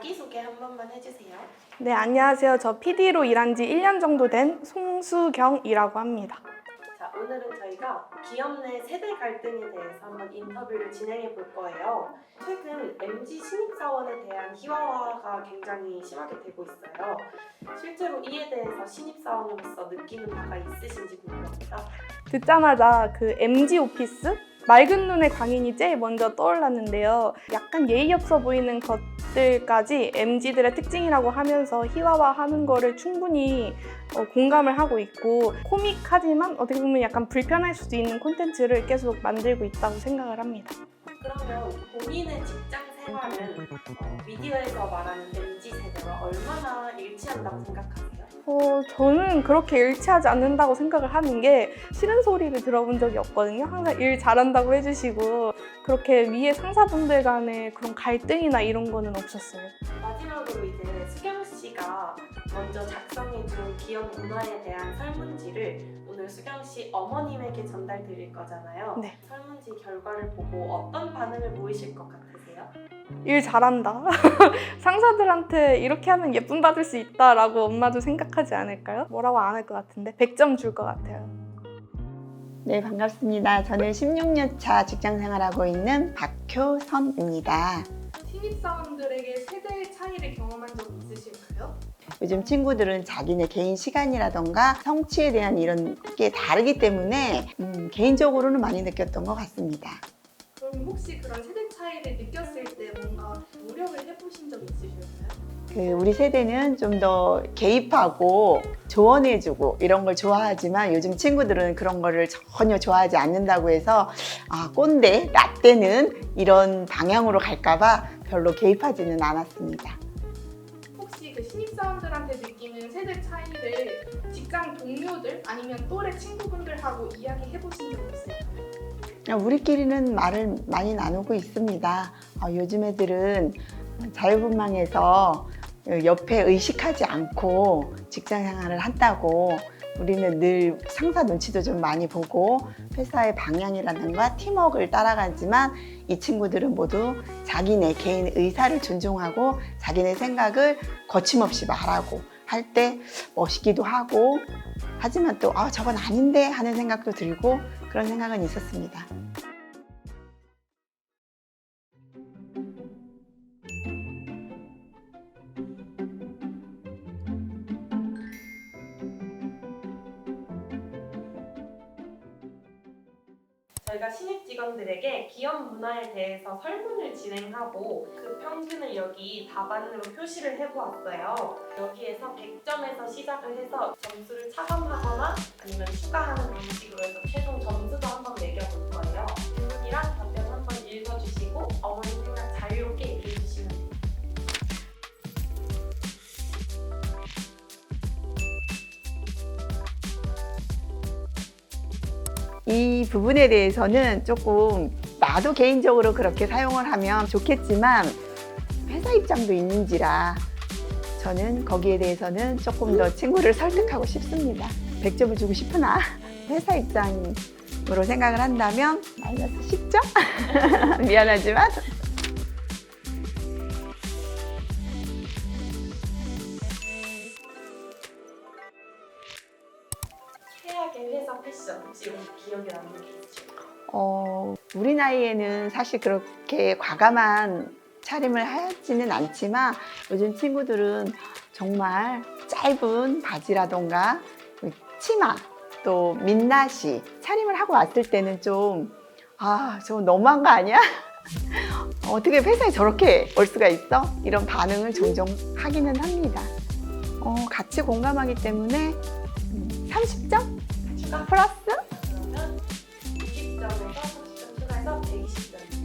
자기소개 한 번만 해주세요. 네, 안녕하세요. 저 PD로 일한 지 1년 정도 된 송수경이라고 합니다. 자, 오늘은 저희가 기업 내 세대 갈등에 대해서 한번 인터뷰를 진행해 볼 거예요. 최근 MZ 신입사원에 대한 희화화가 굉장히 심하게 되고 있어요. 실제로 이에 대해서 신입사원으로서 느끼는 바가 있으신지 궁금합니다. 듣자마자 그 MG 오피스? 맑은 눈의 광인이 제일 먼저 떠올랐는데요. 약간 예의 없어 보이는 것들까지 MZ들의 특징이라고 하면서 희화화하는 거를 충분히 공감을 하고 있고, 코믹하지만 어떻게 보면 약간 불편할 수도 있는 콘텐츠를 계속 만들고 있다고 생각을 합니다. 그러면 본인의 직장 생활은 미디어에서 말하는 MZ 세대와 얼마나 일치한다고 생각하세요? 저는 그렇게 일치하지 않는다고 생각을 하는 게, 싫은 소리를 들어본 적이 없거든요. 항상 일 잘한다고 해주시고 그렇게 위에 상사분들 간의 그런 갈등이나 이런 거는 없었어요. 마지막으로 이제 수경 씨가 먼저 작성해 준 기업 문화에 대한 설문지를 오늘 수경 씨 어머님에게 전달 드릴 거잖아요. 네. 설문지 결과를 보고 어떤 반응을 보이실 것 같으세요? 일 잘한다. 상사들한테 이렇게 하면 예쁨 받을 수 있다라고 엄마도 생각하지 않을까요? 뭐라고 안 할 것 같은데 100점 줄 것 같아요. 네, 반갑습니다. 저는 16년 차 직장 생활하고 있는 박효선입니다. 신입사원들에게 세대의 차이를 경험한 적 있으실까요? 요즘 친구들은 자기네 개인 시간이라던가 성취에 대한 이런 게 다르기 때문에 개인적으로는 많이 느꼈던 것 같습니다. 그럼 혹시 그런 세대 차이를 느꼈을 때 뭔가 노력을 해보신 적 있으실까요? 우리 세대는 좀 더 개입하고 조언해주고 이런 걸 좋아하지만 요즘 친구들은 그런 거를 전혀 좋아하지 않는다고 해서 꼰대, 라떼는 이런 방향으로 갈까봐 별로 개입하지는 않았습니다. 혹시 그 신입사원들한테 느끼는 세대 차이를 직장 동료들 아니면 또래 친구분들하고 이야기해보신 적 있을까요? 그냥 우리끼리는 말을 많이 나누고 있습니다. 요즘 애들은 자유분방해서 옆에 의식하지 않고 직장 생활을 한다고, 우리는 늘 상사 눈치도 좀 많이 보고 회사의 방향이라든가 팀워크를 따라가지만 이 친구들은 모두 자기네 개인 의사를 존중하고 자기네 생각을 거침없이 말하고 할 때 멋있기도 하고, 하지만 또 저건 아닌데 하는 생각도 들고 그런 생각은 있었습니다. 저희가 신입 직원들에게 기업 문화에 대해서 설문을 진행하고 그 평균을 여기 답안으로 표시를 해보았어요. 여기에서 100점에서 시작을 해서 점수를 차감하거나 아니면 추가하는 방식으로 해서 최종 점수도 한번 매겨볼 거예요. 질문이랑 답변 한번 읽어주시고 어머니 생각 자유롭게 얘기해주시면 돼요. 이 부분에 대해서는 조금 나도 개인적으로 그렇게 사용을 하면 좋겠지만 회사 입장도 있는지라 저는 거기에 대해서는 조금 더 친구를 설득하고 싶습니다. 100점을 주고 싶으나 회사 입장으로 생각을 한다면 마이너스 10점? 미안하지만. 최악의 회사 패션 혹시 기억에 남는 게 있으실까요? 우리 나이에는 사실 그렇게 과감한 차림을 하지는 않지만 요즘 친구들은 정말 짧은 바지라던가 치마, 또 민낯이 차림을 하고 왔을 때는 좀 저거 너무한 거 아니야? 어떻게 회사에 저렇게 올 수가 있어? 이런 반응을 종종 하기는 합니다. 같이 공감하기 때문에 30점? 플러스? 그러면 60점에서 30점 추가해서 120점입니다.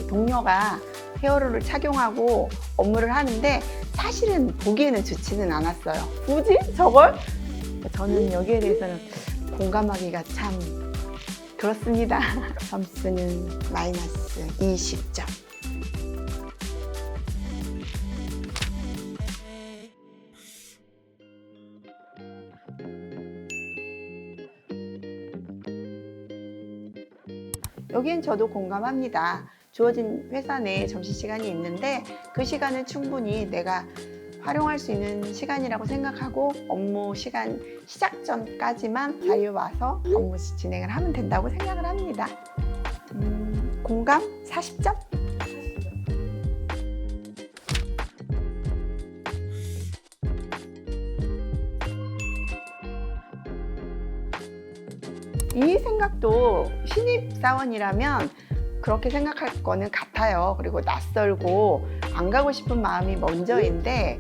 동료가 헤어롤을 착용하고 업무를 하는데 사실은 보기에는 좋지는 않았어요. 굳이 저걸? 저는 여기에 대해서는 공감하기가 참 그렇습니다. 점수는 마이너스 20점. 여기엔 저도 공감합니다. 주어진 회사 내에 점심시간이 있는데 그 시간은 충분히 내가 활용할 수 있는 시간이라고 생각하고 업무 시간 시작 전까지만 자유 와서 업무 진행을 하면 된다고 생각을 합니다. 공감 40점? 이 생각도 신입사원이라면 그렇게 생각할 거는 같아요. 그리고 낯설고 안 가고 싶은 마음이 먼저인데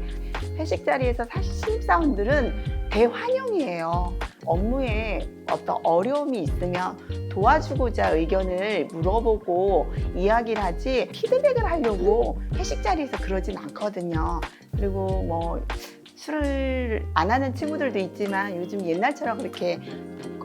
회식 자리에서 사실 신입사원들은 대환영이에요. 업무에 어떤 어려움이 있으면 도와주고자 의견을 물어보고 이야기를 하지 피드백을 하려고 회식 자리에서 그러진 않거든요. 그리고 뭐 술을 안 하는 친구들도 있지만 요즘 옛날처럼 그렇게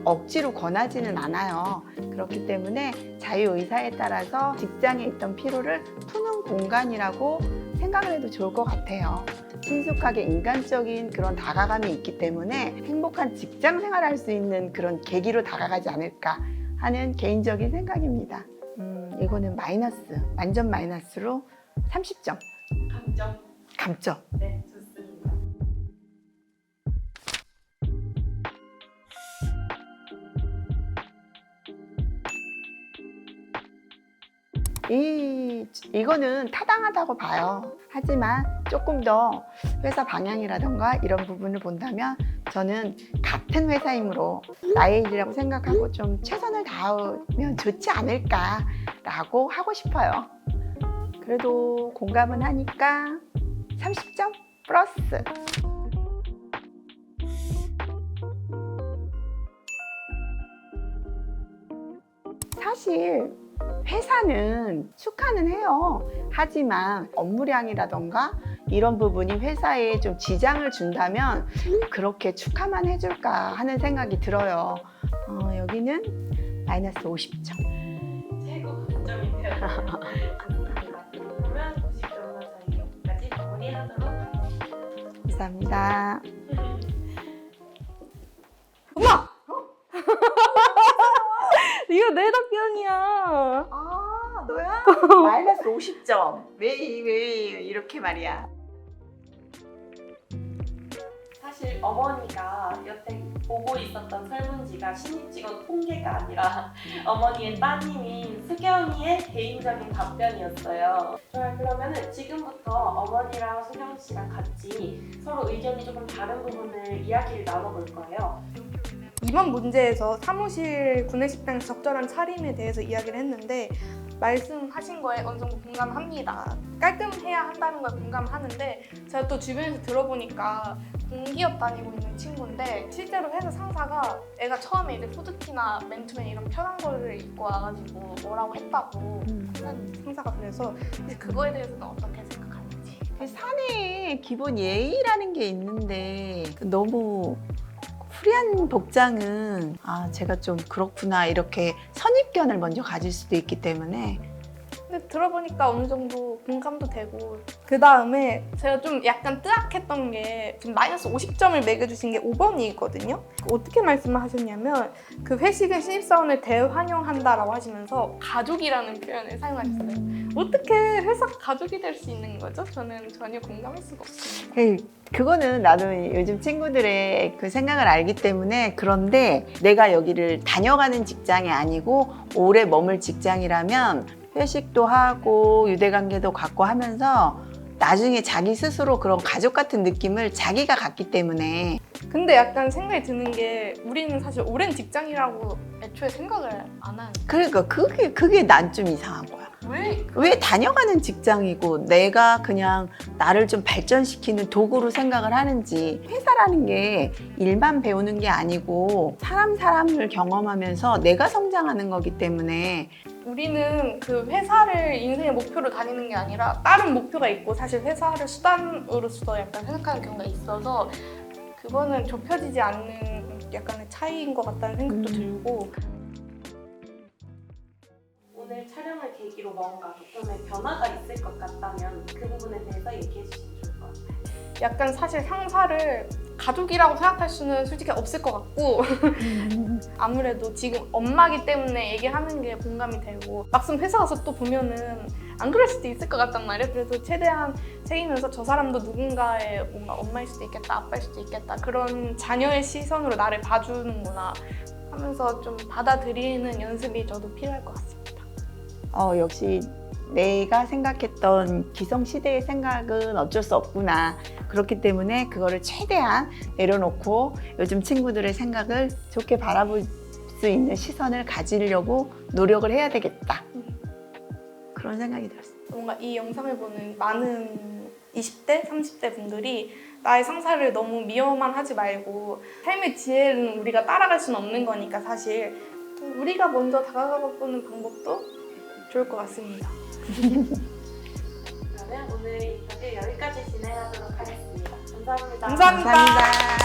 억지로 권하지는 않아요. 그렇기 때문에 자유의사에 따라서 직장에 있던 피로를 푸는 공간이라고 생각을 해도 좋을 것 같아요. 친숙하게 인간적인 그런 다가감이 있기 때문에 행복한 직장 생활을 할 수 있는 그런 계기로 다가가지 않을까 하는 개인적인 생각입니다. 이거는 마이너스, 완전 마이너스로 30점. 감점. 감점. 네, 좋습니다. 이거는 타당하다고 봐요. 하지만 조금 더 회사 방향이라던가 이런 부분을 본다면 저는 같은 회사이므로 나의 일이라고 생각하고 좀 최선을 다하면 좋지 않을까라고 하고 싶어요. 그래도 공감은 하니까 30점 플러스. 사실 회사는 축하는 해요. 하지만 업무량이라던가 이런 부분이 회사에 좀 지장을 준다면 그렇게 축하만 해줄까 하는 생각이 들어요. 여기는 마이너스 50점. 최고 감점이네요. 좋습니다. 그러면 90점으로 저희 여기까지 마무리하도록 하겠습니다. 감사합니다. 엄마! 이거 내 답변이야. 아, 너야? 마이너스 50점. 왜 이렇게 말이야? 사실 어머니가 여태 보고 있었던 설문지가 신입 직원 통계가 아니라 어머니의 따님인 수경이의 개인적인 답변이었어요. 정말 그러면은 지금부터 어머니랑 수경 씨랑 같이 서로 의견이 조금 다른 부분을 이야기를 나눠볼 거예요. 이번 문제에서 사무실 구내식당에서 적절한 차림에 대해서 이야기를 했는데 말씀하신 거에 어느 정도 공감합니다. 깔끔해야 한다는 걸 공감하는데 제가 또 주변에서 들어보니까 공기업 다니고 있는 친구인데 실제로 회사 상사가 애가 처음에 이제 후드티나 맨투맨 이런 편한 거를 입고 와가지고 뭐라고 했다고 하는 상사가 그래서 이제 그거에 대해서는 어떻게 생각하는지. 사내에 기본 예의라는 게 있는데 너무 프리한 복장은 제가 좀 그렇구나 이렇게 선입견을 먼저 가질 수도 있기 때문에 근데 들어보니까 어느 정도 공감도 되고 그 다음에 제가 좀 약간 뜨악했던 게 지금 마이너스 50점을 매겨주신 게 5번이거든요. 어떻게 말씀을 하셨냐면 그 회식은 신입사원을 대환영한다라고 하시면서 가족이라는 표현을 사용하셨어요. 어떻게 회사 가족이 될 수 있는 거죠? 저는 전혀 공감할 수가 없습니다. 그거는 나도 요즘 친구들의 그 생각을 알기 때문에 그런데 내가 여기를 다녀가는 직장이 아니고 오래 머물 직장이라면 회식도 하고 유대관계도 갖고 하면서 나중에 자기 스스로 그런 가족 같은 느낌을 자기가 갖기 때문에 근데 약간 생각이 드는 게 우리는 사실 오랜 직장이라고 애초에 생각을 안 하는 그러니까 그게 난 좀 이상한 거야. 왜 다녀가는 직장이고 내가 그냥 나를 좀 발전시키는 도구로 생각을 하는지. 회사라는 게 일만 배우는 게 아니고 사람을 경험하면서 내가 성장하는 거기 때문에 우리는 그 회사를 인생의 목표로 다니는 게 아니라 다른 목표가 있고 사실 회사를 수단으로서 약간 생각하는 경우가 있어서 그거는 좁혀지지 않는 약간의 차이인 것 같다는 생각도 들고 오늘 촬영을 계기로 뭔가 조금의 변화가 있을 것 같다면 그 부분에 대해서 얘기해 주시면 좋을 것 같아요. 약간 사실 상사를 가족이라고 생각할 수는 솔직히 없을 것 같고 아무래도 지금 엄마기 때문에 얘기하는 게 공감이 되고 막상 회사 가서 또 보면은 안 그럴 수도 있을 것 같단 말이에요. 그래도 최대한 책임면서 저 사람도 누군가의 뭔가 엄마일 수도 있겠다, 아빠일 수도 있겠다, 그런 자녀의 시선으로 나를 봐주는구나 하면서 좀 받아들이는 연습이 저도 필요할 것 같습니다. 역시 내가 생각했던 기성시대의 생각은 어쩔 수 없구나. 그렇기 때문에 그거를 최대한 내려놓고 요즘 친구들의 생각을 좋게 바라볼 수 있는 시선을 가지려고 노력을 해야 되겠다. 그런 생각이 들었어요. 뭔가 이 영상을 보는 많은 20대, 30대 분들이 나의 상사를 너무 미워만 하지 말고 삶의 지혜는 우리가 따라갈 수는 없는 거니까 사실 우리가 먼저 다가가보는 방법도 좋을 것 같습니다. 그러면 오늘 인터뷰 여기까지 진행하도록 하겠습니다. 감사합니다. 감사합니다. 감사합니다.